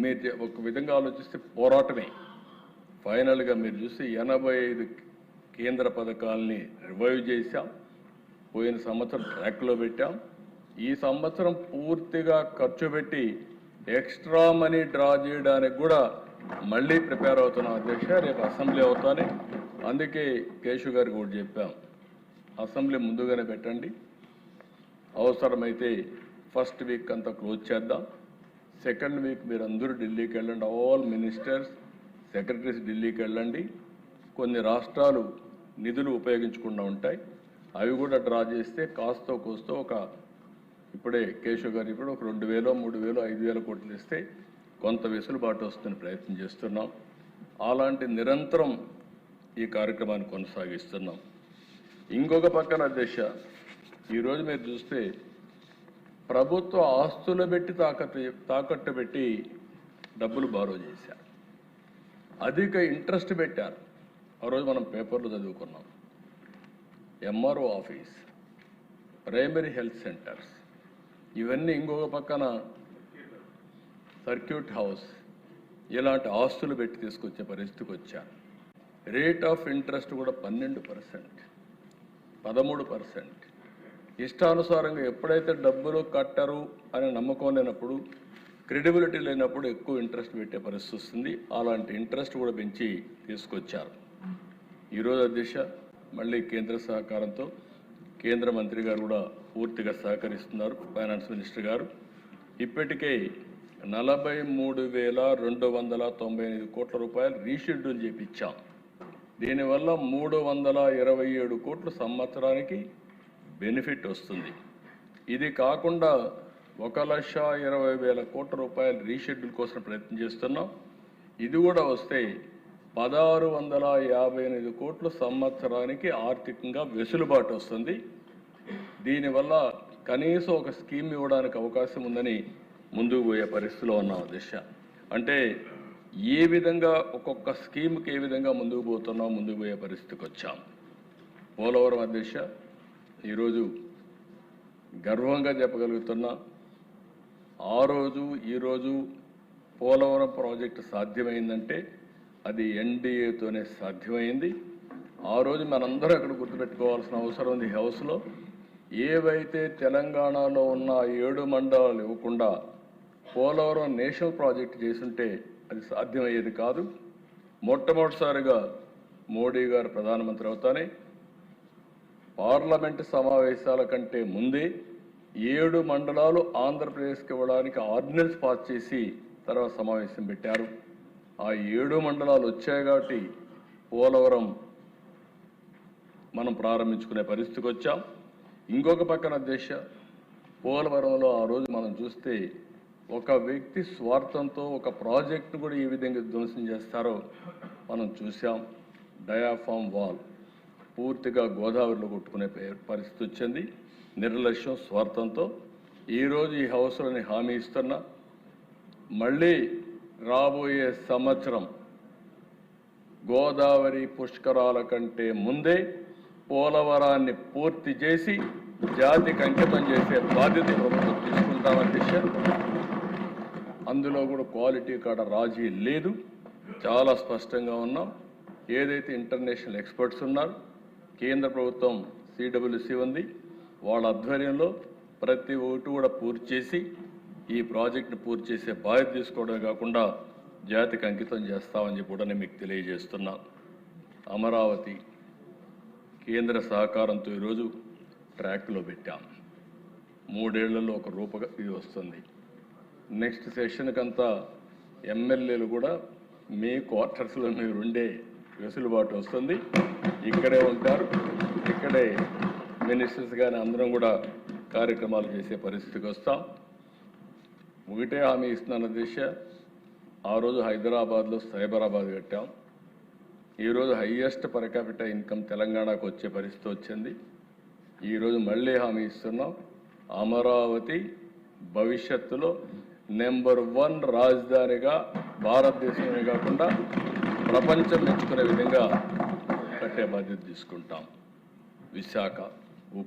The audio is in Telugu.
మీరు ఒక విధంగా ఆలోచిస్తే పోరాటమే. ఫైనల్గా మీరు చూస్తే 85 కేంద్ర పథకాలని రివైవ్ చేశాం. పోయిన సంవత్సరం ట్రాక్లో పెట్టాం. ఈ సంవత్సరం పూర్తిగా ఖర్చు పెట్టి ఎక్స్ట్రా మనీ డ్రా చేయడానికి కూడా మళ్ళీ ప్రిపేర్ అవుతున్నాం అధ్యక్ష. రేపు అసెంబ్లీ అవుతానే, అందుకే కేశవ్ గారికి కూడా చెప్పాం, అసెంబ్లీ ముందుగానే పెట్టండి, అవసరమైతే ఫస్ట్ వీక్ అంతా క్లోజ్ చేద్దాం, సెకండ్ వీక్ మీరు అందరూ ఢిల్లీకి వెళ్ళండి, ఆల్ మినిస్టర్స్ సెక్రటరీస్ ఢిల్లీకి వెళ్ళండి. కొన్ని రాష్ట్రాలు నిధులు ఉపయోగించకుండా ఉంటాయి, అవి కూడా డ్రా చేస్తే కాస్తో కోస్తో ఇప్పుడే కేశవ్ గారు ఇప్పుడు ఒక 2,000, 3,000, 5,000 కోట్లు ఇస్తే కొంత వెసులుబాటు వస్తుందని ప్రయత్నం చేస్తున్నాం. అలాంటి నిరంతరం ఈ కార్యక్రమాన్ని కొనసాగిస్తున్నాం. ఇంకొక పక్కన అధ్యక్ష, ఈరోజు మీరు చూస్తే ప్రభుత్వ ఆస్తులు పెట్టి తాకట్టు పెట్టి డబ్బులు బారో చేశారు, అధిక ఇంట్రెస్ట్ పెట్టారు. ఆ రోజు మనం పేపర్లో చదువుకున్నాం. MRO office, primary health centres, ఇవన్నీ ఇంకొక పక్కన సర్క్యూట్ హౌస్, ఇలాంటి ఆస్తులు పెట్టి తీసుకొచ్చే పరిస్థితికి వచ్చారు. రేట్ ఆఫ్ ఇంట్రెస్ట్ కూడా 12%, 13%. ఇష్టానుసారంగా ఎప్పుడైతే డబ్బులు కట్టరు అనే నమ్మకం లేనప్పుడు, క్రెడిబిలిటీ లేనప్పుడు ఎక్కువ ఇంట్రెస్ట్ పెట్టే పరిస్థితి వస్తుంది. అలాంటి ఇంట్రెస్ట్ కూడా పెంచి తీసుకొచ్చారు. ఈరోజు అధ్యక్ష మళ్ళీ కేంద్ర సహకారంతో కేంద్ర మంత్రి గారు కూడా పూర్తిగా సహకరిస్తున్నారు, ఫైనాన్స్ మినిస్టర్ గారు. ఇప్పటికే 43,295 కోట్ల రూపాయలు రీషెడ్యూల్ చేయించాం. దీనివల్ల 327 కోట్లు సంవత్సరానికి బెనిఫిట్ వస్తుంది. ఇది కాకుండా 1,20,000 కోట్ల రూపాయలు రీషెడ్యూల్ కోసం ప్రయత్నం చేస్తున్నాం. ఇది కూడా వస్తే 1,658 కోట్లు సంవత్సరానికి ఆర్థికంగా వెసులుబాటు వస్తుంది. దీనివల్ల కనీసం ఒక స్కీమ్ ఇవ్వడానికి అవకాశం ఉందని ముందుకు పోయే పరిస్థితిలో ఉన్నాం అధ్యక్ష. అంటే ఏ విధంగా ఒక్కొక్క స్కీమ్కి ఏ విధంగా ముందుకు పోయే పరిస్థితికి వచ్చాం. పోలవరం అధ్యక్ష ఈరోజు గర్వంగా చెప్పగలుగుతున్నా, ఆ రోజు ఈరోజు పోలవరం ప్రాజెక్టు సాధ్యమైందంటే అది ఎన్డీఏతోనే సాధ్యమైంది. ఆ రోజు మనందరూ అక్కడ గుర్తుపెట్టుకోవాల్సిన అవసరం ఉంది. హౌస్లో ఏవైతే తెలంగాణలో ఉన్న 7 మండలాలు ఇవ్వకుండా పోలవరం నేషనల్ ప్రాజెక్టు చేసుంటే అది సాధ్యమయ్యేది కాదు. మొట్టమొదటిసారిగా మోడీ గారు ప్రధానమంత్రి అవుతానే పార్లమెంటు సమావేశాల కంటే ముందే 7 మండలాలు ఆంధ్రప్రదేశ్కి ఇవ్వడానికి ఆర్డినెన్స్ పాస్ చేసి తర్వాత సమావేశం పెట్టారు. ఆ 7 మండలాలు వచ్చాయి కాబట్టి పోలవరం మనం ప్రారంభించుకునే పరిస్థితికి వచ్చాం. ఇంకొక పక్కన అధ్యక్ష పోలవరంలో ఆ రోజు మనం చూస్తే ఒక వ్యక్తి స్వార్థంతో ఒక ప్రాజెక్టు కూడా ఏ విధంగా ధ్వంసం చేస్తారో మనం చూసాం. డయాఫామ్ వాల్ పూర్తిగా గోదావరిలో కొట్టుకునే పరిస్థితి వచ్చింది. నిర్లక్ష్యం, స్వార్థంతో ఈరోజు ఈ హౌస్లోని హామీ ఇస్తున్నా, మళ్ళీ రాబోయే సంవత్సరం గోదావరి పుష్కరాల కంటే ముందే పోలవరాన్ని పూర్తి చేసి జాతికి అంకితం చేసే బాధ్యత ప్రభుత్వం తీసుకుంటామని విషయం. అందులో కూడా క్వాలిటీ కాడ రాజీ లేదు, చాలా స్పష్టంగా ఉన్నాం. ఏదైతే ఇంటర్నేషనల్ ఎక్స్పర్ట్స్ ఉన్నారు, కేంద్ర ప్రభుత్వం సిడబ్ల్యూసి ఉంది, వాళ్ళ ఆధ్వర్యంలో ప్రతి ఒక్కటి కూడా పూర్తి చేసి ఈ ప్రాజెక్టును పూర్తి చేసే బాధ్యత తీసుకోవడమే కాకుండా జాతికి అంకితం చేస్తామని చెప్పి కూడా నేను మీకు తెలియజేస్తున్నా. అమరావతి కేంద్ర సహకారంతో ఈరోజు ట్రాక్లో పెట్టాం. 3 ఏళ్లలో ఒక ఇది వస్తుంది. నెక్స్ట్ సెషన్కంతా ఎమ్మెల్యేలు కూడా మీ క్వార్టర్స్లో మీరు ఉండే వెసులుబాటు వస్తుంది. ఇక్కడే ఉంటారు, ఇక్కడే మినిస్టర్స్ కానీ అందరం కూడా కార్యక్రమాలు చేసే పరిస్థితికి వస్తాం. ఒకటే హామీ ఇస్తున్నాను దిశ. ఆ రోజు హైదరాబాద్లో సైబరాబాద్ కట్టాం. ఈరోజు హయ్యెస్ట్ పర్ క్యాపిటల్ ఇన్కమ్ తెలంగాణకు వచ్చే పరిస్థితి వచ్చింది. ఈరోజు మళ్ళీ హామీ ఇస్తున్నాం, అమరావతి భవిష్యత్తులో నెంబర్ 1 రాజధానిగా భారతదేశమే కాకుండా ప్రపంచం మెచ్చుకునే విధంగా కట్టే బాధ్యత తీసుకుంటాం. విశాఖ